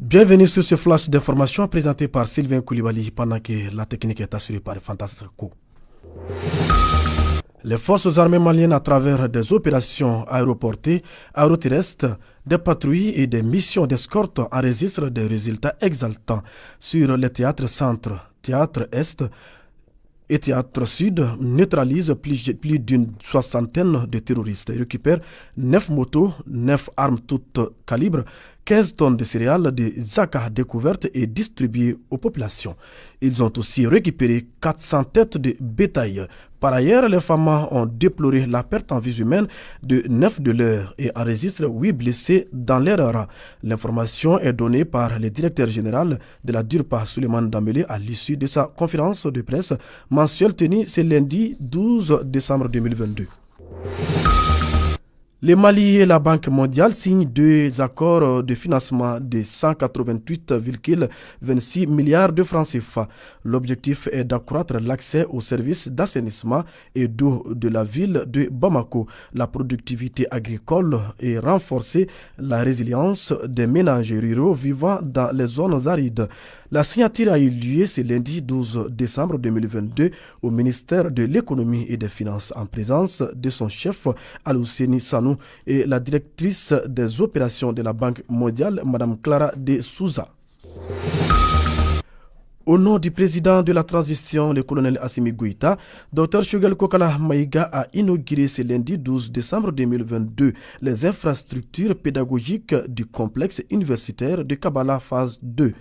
Bienvenue sur ce flash d'information présenté par Sylvain Koulibaly pendant que la technique est assurée par Fantasco. Les forces armées maliennes, à travers des opérations aéroportées, aéroterrestres, des patrouilles et des missions d'escorte, enregistrent des résultats exaltants sur les théâtres centre, théâtre est et théâtre sud, neutralisent plus d'une soixantaine de terroristes et récupèrent 9 motos, 9 armes toutes calibres, 15 tonnes de céréales, des zakas découvertes et distribuées aux populations. Ils ont aussi récupéré 400 têtes de bétail. Par ailleurs, les femmes ont déploré la perte en vie humaine de 9 de leurs et enregistrent 8 blessés dans leur rang. L'information est donnée par le directeur général de la DURPA, Suleiman Dambélé, à l'issue de sa conférence de presse mensuelle tenue ce lundi 12 décembre 2022. Le Mali et la Banque mondiale signent 2 accords de financement de 188,26 milliards de francs CFA. L'objectif est d'accroître l'accès aux services d'assainissement et d'eau de la ville de Bamako, la productivité agricole et renforcer la résilience des ménages ruraux vivant dans les zones arides. La signature a eu lieu ce lundi 12 décembre 2022 au ministère de l'économie et des finances en présence de son chef Alouseni Sanou et la directrice des opérations de la Banque mondiale, Mme Clara de Souza. Au nom du président de la transition, le colonel Assimi Goïta, Dr Choguel Kokala Maïga a inauguré ce lundi 12 décembre 2022 les infrastructures pédagogiques du complexe universitaire de Kabbalah phase 2.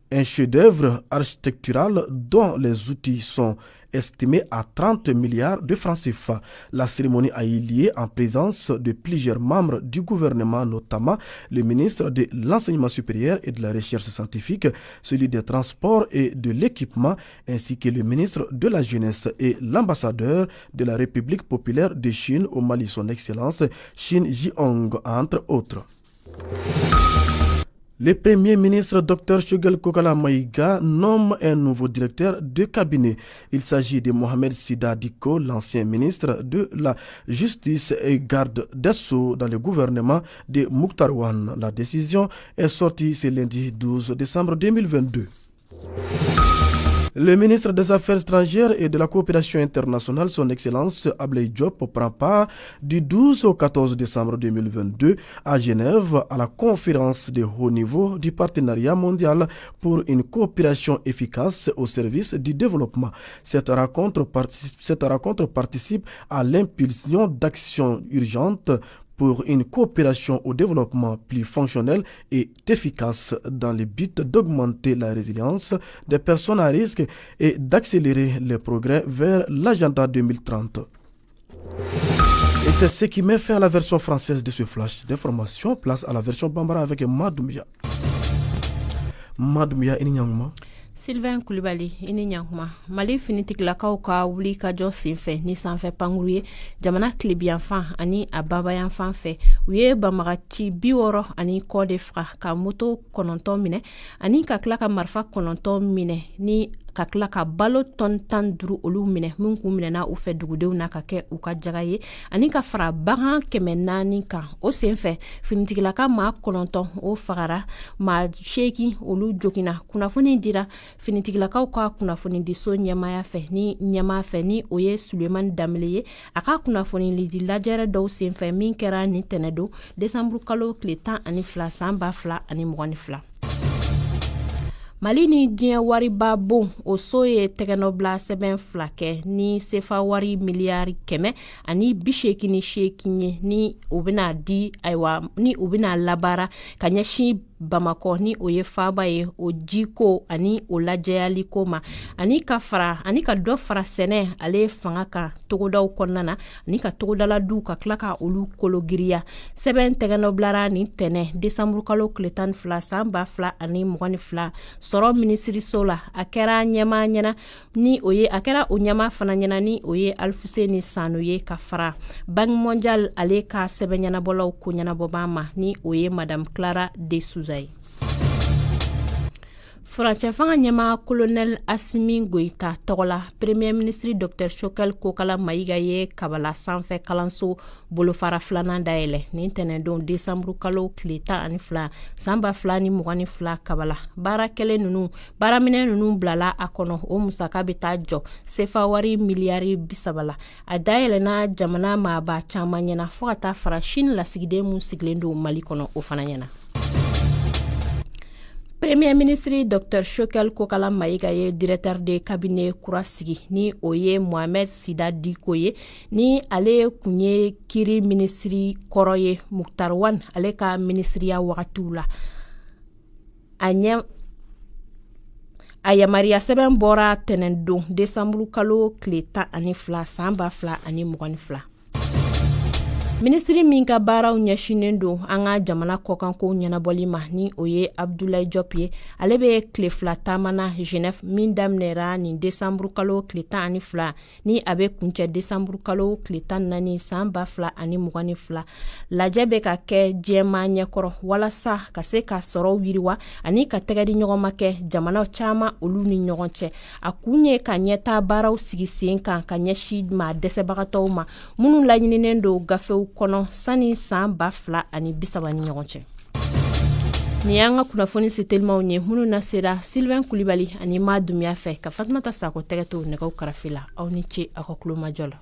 Un chef-d'œuvre architectural dont les outils sont estimés à 30 milliards de francs CFA. La cérémonie a eu lieu en présence de plusieurs membres du gouvernement, notamment le ministre de l'Enseignement supérieur et de la Recherche scientifique, celui des Transports et de l'Équipement, ainsi que le ministre de la Jeunesse et l'ambassadeur de la République populaire de Chine au Mali, son Excellence Shin Ji-hong, entre autres. Le Premier ministre Dr Choguel Kokala Maïga nomme un nouveau directeur de cabinet. Il s'agit de Mohamed Sida Diko, l'ancien ministre de la Justice et garde des Sceaux dans le gouvernement de Mokhtar Ouane. La décision est sortie ce lundi 12 décembre 2022. Le ministre des Affaires étrangères et de la coopération internationale, son Excellence Ablaye Diop, prend part du 12 au 14 décembre 2022 à Genève à la conférence de haut niveau du partenariat mondial pour une coopération efficace au service du développement. Cette rencontre participe à l'impulsion d'actions urgentes pour une coopération au développement plus fonctionnelle et efficace dans le but d'augmenter la résilience des personnes à risque et d'accélérer les progrès vers l'agenda 2030. Et c'est ce qui met fin à la version française de ce flash d'information. Place à la version Bambara avec Madoumia. Madoumia Ininyangma. Sylvain Koulibaly, Ininyangma. Mali finitigilakaw ka wuli ka jɔ senfɛ ni sanfɛ pankuru ye jamana tilebiyanfan ani a babayanfan fɛ u ye banbagaci 60 ani kɔ de faga ka moto 9 minɛ ani ka tila ka marifa 9 minɛ ni ka tila ka balo tɔn 15 olu minɛ min k'u minɛna u fɛ dugudenw na ka kɛ u ka jaga ye ani ka fara bagan 400 kan o senfɛ finitigilaka maa 9 o fagara maa 8 olu jogina kunnafoni dira finitigilakaw ka kunnafoni diso ɲɛmaya fɛ ni ɲɛma fɛ ni o ye Suleiman Dambélé ye a ka kunnafoni lidi lajɛrɛ dɔw senfɛ min kɛra ni tɛnɛ don décembre kalo tile 12 san 2022. Mali ni diɲɛ wariba bon o so ye tɛgɛnɔbila sɛbɛn 2 kɛ ni sefa wari miliyari 100 ani 88 ye ni o bɛna di ayiwa ni o bɛna labara ka ɲɛsin Bamako ni o ye faaba ye o jiko ani o lajɛyali ko ma ani ka dɔ fara sɛnɛ ale fanga kan togodaw kɔnɔna na ani ka togodala du ka tila ka olu kologiriya sɛbɛn tɛgɛnɔbilara ni tɛnɛ décembre kalo tile 12 san 2022 sɔrɔ minisiriso la a kɛra ɲɛma ɲɛna ni o ye a kɛra o ɲɛma fana ɲɛna ni o ye Alfuseni Sanu ye ka fara Banque mondiale ale ka sɛbɛn ɲɛnabɔlaw ko ɲɛnabɔba ma ni o ye Madame Clara de Souza. Furancɛ fanga ɲɛma colonel Assimi Goïta tɔgɔ la premier ministre Dr Choguel Kokala Maïga ye kabala sanfɛ kalanso bolofara filanan dayɛlɛ nin tɛnɛndon décembre kalo tile 12 san 2022 kabala baaraminɛ nunu bilala a kɔnɔ o musaka bɛ taa jɔ sefa wari miliyari 30 la a dayɛlɛna jamana maaba caman ɲɛna fo ka taa fara Chine lasigiden mun sigilen don Mali kɔnɔ o fana ɲɛna. Premier ministre Dr Choguel Kokala Maïga ye directeur de cabinet kura sigi ni o ye Mohamed Sida Diko ye ni ale kun ye kiri ministri kɔrɔ ye Muktar Wan ale ka ministriya wagatiw la a yamariya sɛbɛn bɔra tɛnɛndon décembre kalo tile 12 san 2022. Ministri min ka baaraw ɲɛsinen don an ka jamana kɔkanko ɲɛnabɔli ma ni o ye Abdoulaye Diop ye ale bɛ tile 2 taamana Genève min daminɛra nin décembre kalo tile 12 ni a bɛ kuncɛ décembre kalo tile 14 san 2022 lajɛ bɛ ka kɛ diɲɛma ɲɛkɔrɔ walasa ka se ka sɔrɔ yiriwa ani ka tɛgɛ di ɲɔgɔn ma kɛ jamana caman olu ni ɲɔgɔn cɛ a kun ye ka ɲɛta baaraw sigi sen kan ka ɲɛsin ma dɛsɛbagatɔw ma minnu laɲininen don gafew kɔnɔ sani san 2030 ni ɲɔgɔn cɛ. Ni y'an ka kunnafoni setelimaw ye minnu na sera Sylvain Kulibali ani Ma Dumbuya fɛ ka Fatumata Sako tɛgɛ to nɛgɛw karafe la aw ni ce aw ka kulomajɔ la.